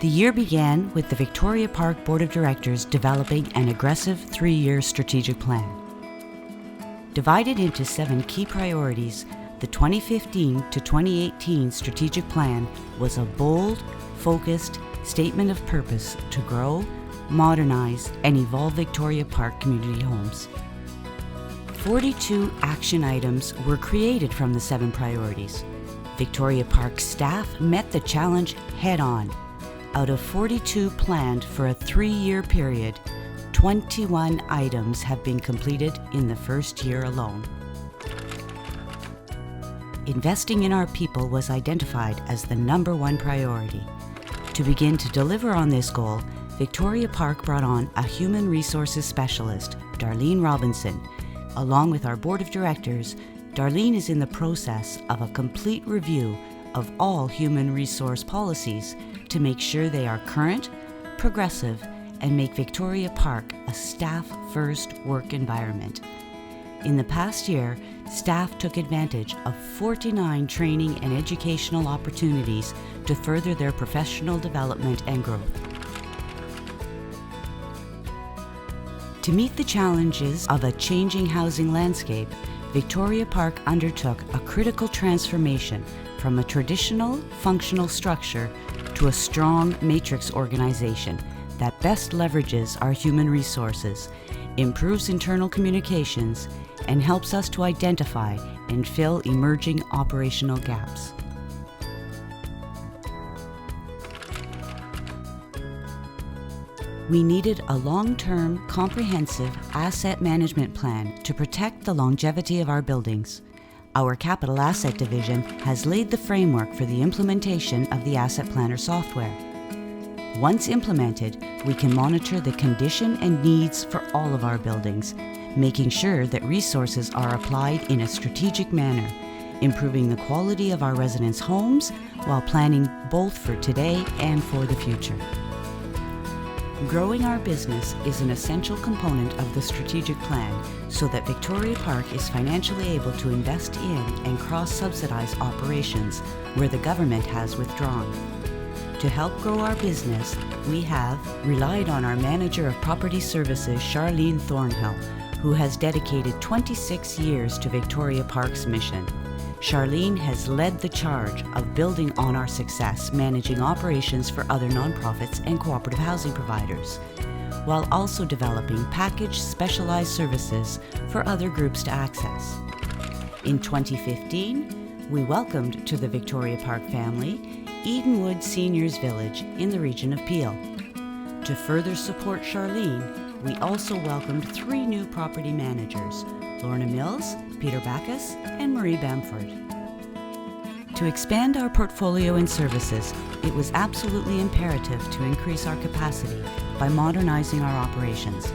The year began with the Victoria Park Board of Directors developing an aggressive 3-year strategic plan. Divided into 7 key priorities, the 2015 to 2018 strategic plan was a bold, focused statement of purpose to grow, modernize, and evolve Victoria Park community homes. 42 action items were created from the 7 priorities. Victoria Park staff met the challenge head-on. Out of 42 planned for a 3-year period, 21 items have been completed in the first year alone. Investing in our people was identified as the #1 priority. To begin to deliver on this goal, Victoria Park brought on a human resources specialist, Darlene Robinson. Along with our board of directors, Darlene is in the process of a complete review of all human resource policies to make sure they are current, progressive, and make Victoria Park a staff-first work environment. In the past year, staff took advantage of 49 training and educational opportunities to further their professional development and growth. To meet the challenges of a changing housing landscape, Victoria Park undertook a critical transformation from a traditional functional structure to a strong matrix organization that best leverages our human resources, improves internal communications, and helps us to identify and fill emerging operational gaps. We needed a long-term, comprehensive asset management plan to protect the longevity of our buildings. Our Capital Asset Division has laid the framework for the implementation of the Asset Planner software. Once implemented, we can monitor the condition and needs for all of our buildings, making sure that resources are applied in a strategic manner, improving the quality of our residents' homes while planning both for today and for the future. Growing our business is an essential component of the strategic plan so that Victoria Park is financially able to invest in and cross-subsidize operations where the government has withdrawn. To help grow our business, we have relied on our Manager of Property Services, Charlene Thornhill, who has dedicated 26 years to Victoria Park's mission. Charlene has led the charge of building on our success managing operations for other nonprofits and cooperative housing providers, while also developing packaged specialized services for other groups to access. In 2015, we welcomed to the Victoria Park family Edenwood Seniors Village in the region of Peel. To further support Charlene, we also welcomed 3 new property managers, Lorna Mills, Peter Backus, and Marie Bamford. To expand our portfolio and services, it was absolutely imperative to increase our capacity by modernizing our operations.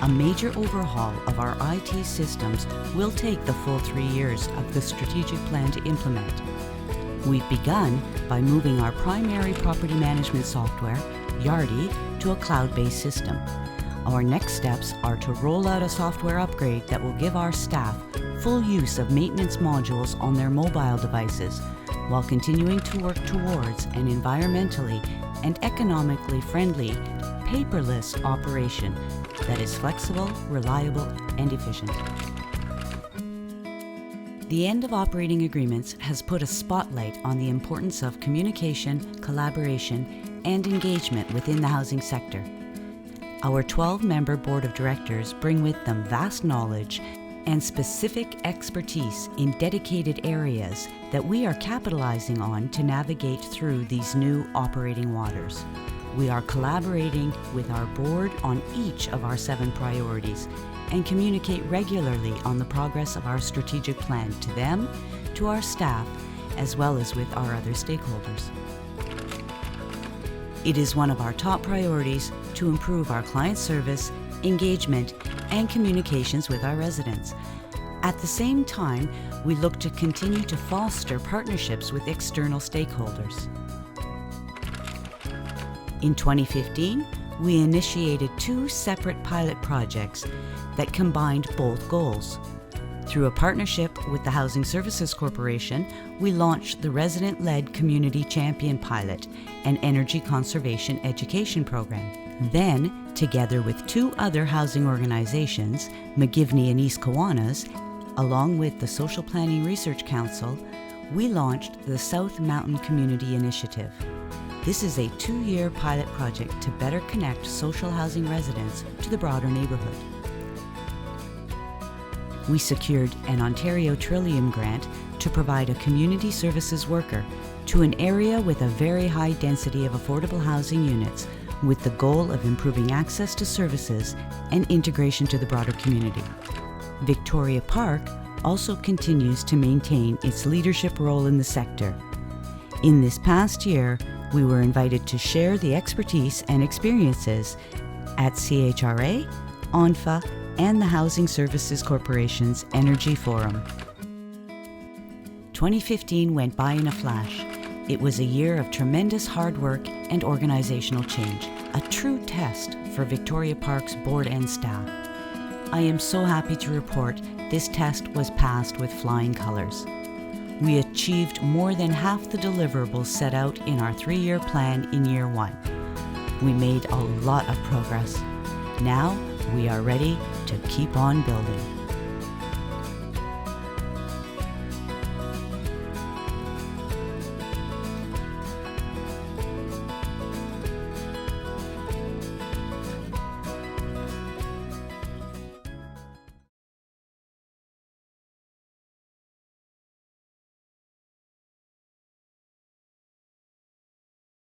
A major overhaul of our IT systems will take the full 3 years of the strategic plan to implement. We've begun by moving our primary property management software, Yardi, to a cloud-based system. Our next steps are to roll out a software upgrade that will give our staff full use of maintenance modules on their mobile devices, while continuing to work towards an environmentally and economically friendly, paperless operation that is flexible, reliable, and efficient. The end of operating agreements has put a spotlight on the importance of communication, collaboration, and engagement within the housing sector. Our 12-member board of directors bring with them vast knowledge and specific expertise in dedicated areas that we are capitalizing on to navigate through these new operating waters. We are collaborating with our board on each of our 7 priorities and communicate regularly on the progress of our strategic plan to them, to our staff, as well as with our other stakeholders. It is one of our top priorities to improve our client service, engagement, and communications with our residents. At the same time, we look to continue to foster partnerships with external stakeholders. In 2015, we initiated 2 separate pilot projects that combined both goals. Through a partnership with the Housing Services Corporation, we launched the resident-led Community Champion Pilot, an energy conservation education program. Then, together with 2 other housing organizations, McGivney and East Kiwanis, along with the Social Planning Research Council, we launched the South Mountain Community Initiative. This is a 2-year pilot project to better connect social housing residents to the broader neighborhood. We secured an Ontario Trillium grant to provide a community services worker to an area with a very high density of affordable housing units, with the goal of improving access to services and integration to the broader community. Victoria Park also continues to maintain its leadership role in the sector. In this past year, we were invited to share the expertise and experiences at CHRA, ONFA, and the Housing Services Corporation's Energy Forum. 2015 went by in a flash. It was a year of tremendous hard work and organizational change, a true test for Victoria Park's board and staff. I am so happy to report this test was passed with flying colors. We achieved more than half the deliverables set out in our 3-year plan in year 1. We made a lot of progress. Now we are ready to keep on building.